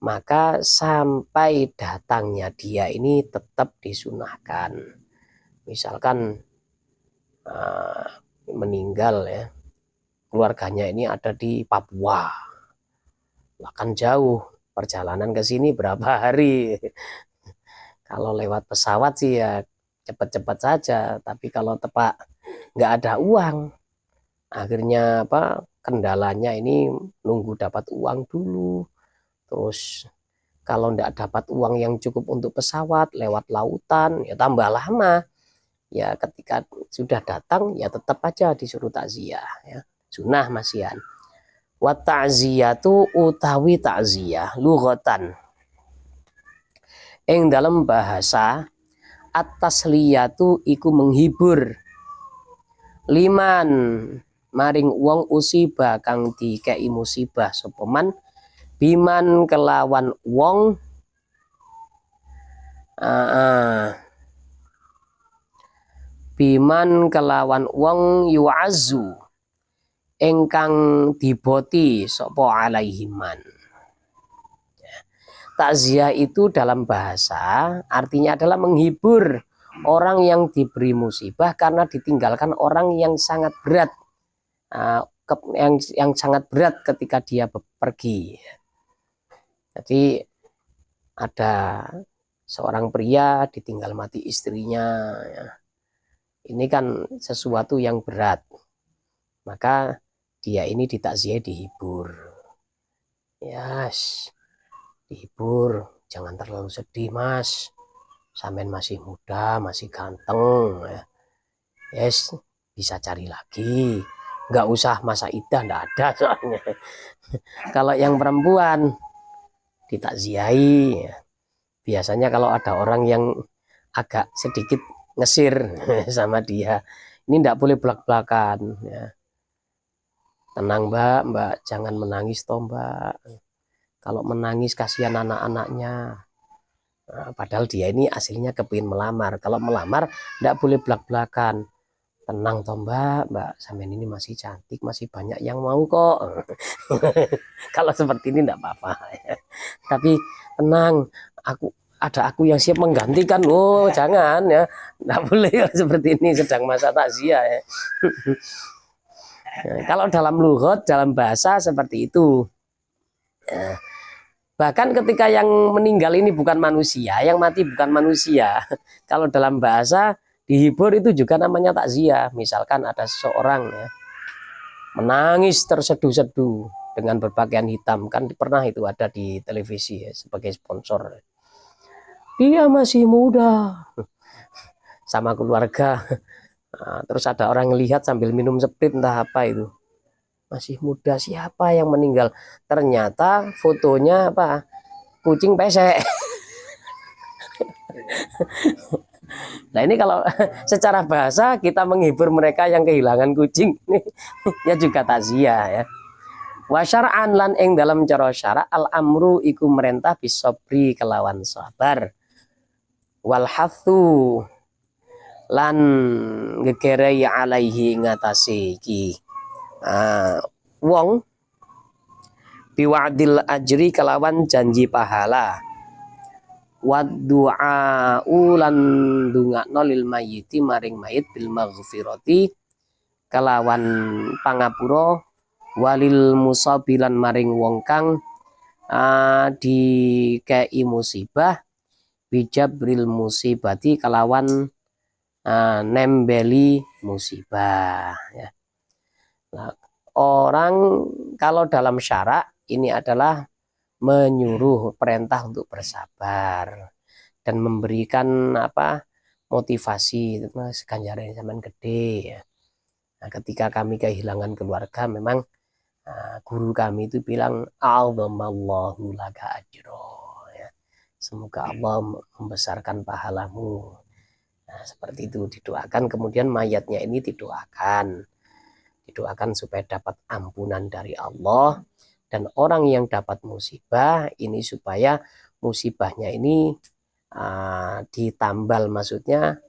maka sampai datangnya dia ini tetap disunahkan. Misalkan meninggal ya, keluarganya ini ada di Papua, bahkan jauh, perjalanan ke sini berapa hari. Kalau lewat pesawat sih ya cepat-cepat saja, tapi kalau tepat nggak ada uang, akhirnya kendalanya ini nunggu dapat uang dulu. Terus kalau nggak dapat uang yang cukup untuk pesawat, lewat lautan, ya tambah lama. Ya ketika sudah datang, ya tetap aja disuruh takziah. Ya. Sunah masihan. Wa ta'ziyatu utawi takziah lughatan. Ing dalam bahasa at-tasliyatu iku menghibur. Liman maring wong usibah kang dikei musibah sapa man biman kelawan wong biman kelawan wong yu'azzu engkang diboti sapa alaihiman. Takziah itu dalam bahasa artinya adalah menghibur orang yang diberi musibah karena ditinggalkan orang yang sangat berat, yang sangat berat ketika dia pergi. Jadi ada seorang pria ditinggal mati istrinya, ya. Ini kan sesuatu yang berat, maka dia ini ditakziah dihibur. Yes, dihibur, jangan terlalu sedih mas, sampean masih muda, masih ganteng, ya. Yes, bisa cari lagi, nggak usah masa iddah, nggak ada soalnya. Kalau yang perempuan ditakziahi, biasanya kalau ada orang yang agak sedikit ngesir sama dia, ini tidak boleh belak-belakan, ya. Tenang mbak, jangan menangis toh mbak, kalau menangis kasihan anak-anaknya. Nah, padahal dia ini aslinya kepingin melamar, kalau melamar tidak boleh belak-belakan. Tenang toh mbak, sampean ini masih cantik, masih banyak yang mau kok. Kalau seperti ini tidak apa-apa, ya. Tapi tenang, ada aku yang siap menggantikan. Oh jangan ya, tidak boleh seperti ini, sedang masa takziah ya. Kalau dalam lughat, dalam bahasa seperti itu. Bahkan ketika yang meninggal ini bukan manusia, yang mati bukan manusia, kalau dalam bahasa dihibur itu juga namanya takziah. Misalkan ada seseorang ya, menangis terseduh-seduh dengan berpakaian hitam, kan pernah itu ada di televisi ya, sebagai sponsor. Dia masih muda sama keluarga. Nah, terus ada orang lihat sambil minum Sprite entah apa itu, masih muda, siapa yang meninggal? Ternyata fotonya kucing pesek. Nah ini kalau secara bahasa kita menghibur mereka yang kehilangan kucing, ya juga takziah ya. Wa syar'an lan ing dalam cara syara' al amru iku merintah bisobri kelawan sabar. Wal hathu lan ngegerei alaihi ngatasi iki wong biwa'dil ajri kelawan janji pahala. Waddu'a ulan dungakno lil mayyiti maring mayit bil maghfirati kelawan pangapura walil musabilan maring wong kang dikei musibah bijabril musibati kelawan nembeli musibah ya. Nah, orang kalau dalam syarak ini adalah menyuruh perintah untuk bersabar dan memberikan motivasi itu ganjaran zaman gede ya. Nah, ketika kami kehilangan keluarga memang guru kami itu bilang a'dhamallahu laka ajro ya. Semoga Allah membesarkan pahalamu. Nah, seperti itu didoakan, kemudian mayatnya ini didoakan supaya dapat ampunan dari Allah, dan orang yang dapat musibah ini supaya musibahnya ini ditambal, maksudnya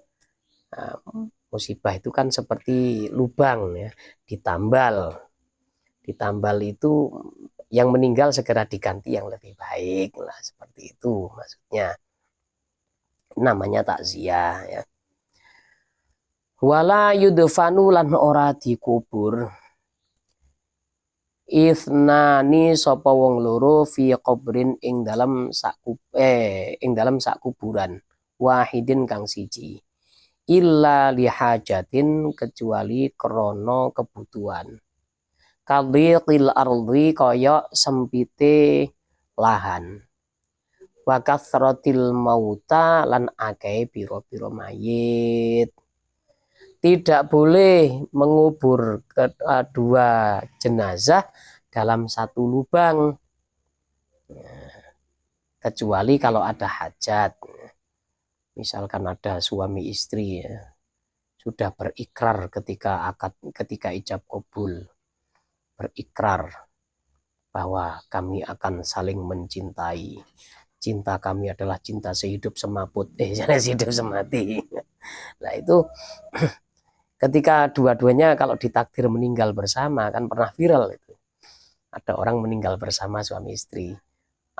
musibah itu kan seperti lubang ya, ditambal itu yang meninggal segera diganti yang lebih baik lah, seperti itu maksudnya, namanya takziah ya. Wala yudfanu lan ora dikubur isnani sapa wong loro fi qabrin ing dalam sak kuburan wahidin kang siji illa lihajatin kecuali krono kebutuhan kadhiqil ardi kaya sempite lahan wa kathratil mauta lan akeh pira-pira mayit. Tidak boleh mengubur kedua jenazah dalam satu lubang kecuali kalau ada hajat, misalkan ada suami istri ya, sudah berikrar ketika ijab kabul, berikrar bahwa kami akan saling mencintai, cinta kami adalah cinta sehidup semaput, sehidup semati. Nah itu ketika dua-duanya kalau ditakdir meninggal bersama, kan pernah viral itu. Ada orang meninggal bersama suami istri.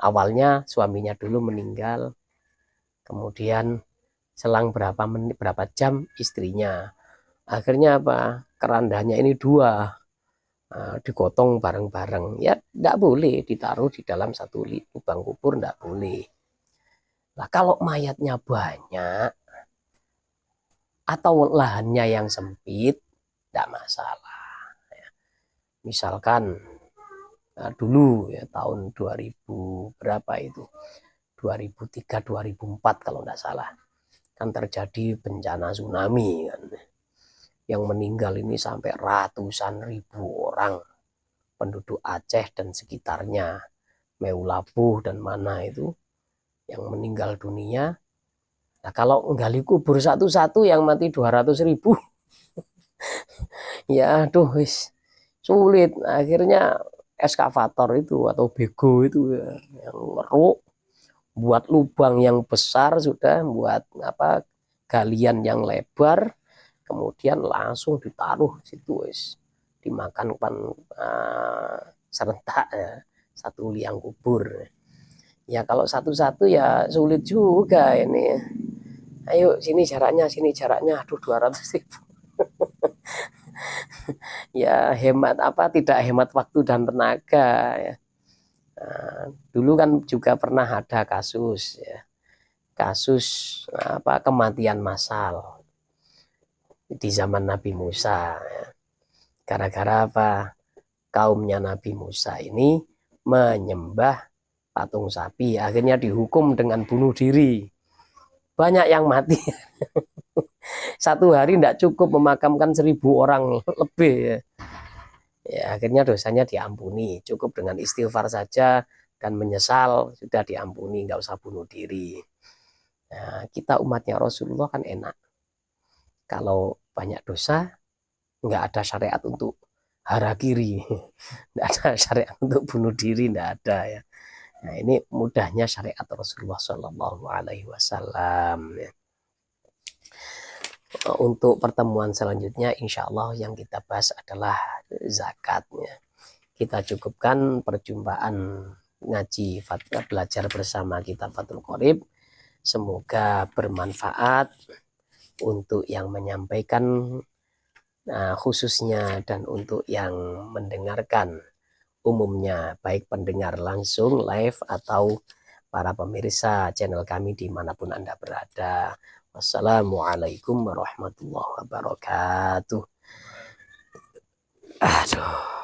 Awalnya suaminya dulu meninggal, kemudian selang berapa jam istrinya. Akhirnya kerandanya ini dua, digotong bareng-bareng. Ya tidak boleh ditaruh di dalam satu lubang kubur, tidak boleh. Nah kalau mayatnya banyak atau lahannya yang sempit, tidak masalah. Misalkan dulu ya tahun 2000 berapa itu, 2003-2004 kalau tidak salah, kan terjadi bencana tsunami kan, yang meninggal ini sampai ratusan ribu orang penduduk Aceh dan sekitarnya, Meulaboh dan mana itu yang meninggal dunia. Nah kalau nggali kubur satu-satu yang mati 200.000 ya aduh wis sulit. Akhirnya eskavator itu atau bego itu yang ngeruk, buat lubang yang besar, sudah buat galian yang lebar, kemudian langsung ditaruh situ wis dimakan serentak ya, satu liang kubur. Ya kalau satu-satu ya sulit juga ini. Ayo sini jaraknya, aduh 200.000. Ya hemat tidak hemat waktu dan tenaga ya. Nah, dulu kan juga pernah ada kasus kematian massal di zaman Nabi Musa ya. Gara-gara kaumnya Nabi Musa ini menyembah patung sapi, akhirnya dihukum dengan bunuh diri. Banyak yang mati. Satu hari tidak cukup memakamkan 1.000 orang lebih ya. Ya akhirnya dosanya diampuni, cukup dengan istighfar saja dan menyesal sudah diampuni, nggak usah bunuh diri. Nah, kita umatnya Rasulullah kan enak, kalau banyak dosa nggak ada syariat untuk harakiri, nggak ada syariat untuk bunuh diri, nggak ada ya. Nah ini mudahnya syariat Rasulullah Shallallahu Alaihi Wasallam ya. Untuk pertemuan selanjutnya insya Allah yang kita bahas adalah zakatnya. Kita cukupkan perjumpaan ngaji belajar bersama kita Fathul Qorib. Semoga bermanfaat untuk yang menyampaikan khususnya dan untuk yang mendengarkan umumnya, baik pendengar langsung live atau para pemirsa channel kami dimanapun Anda berada. Wassalamualaikum warahmatullahi wabarakatuh. Aduh.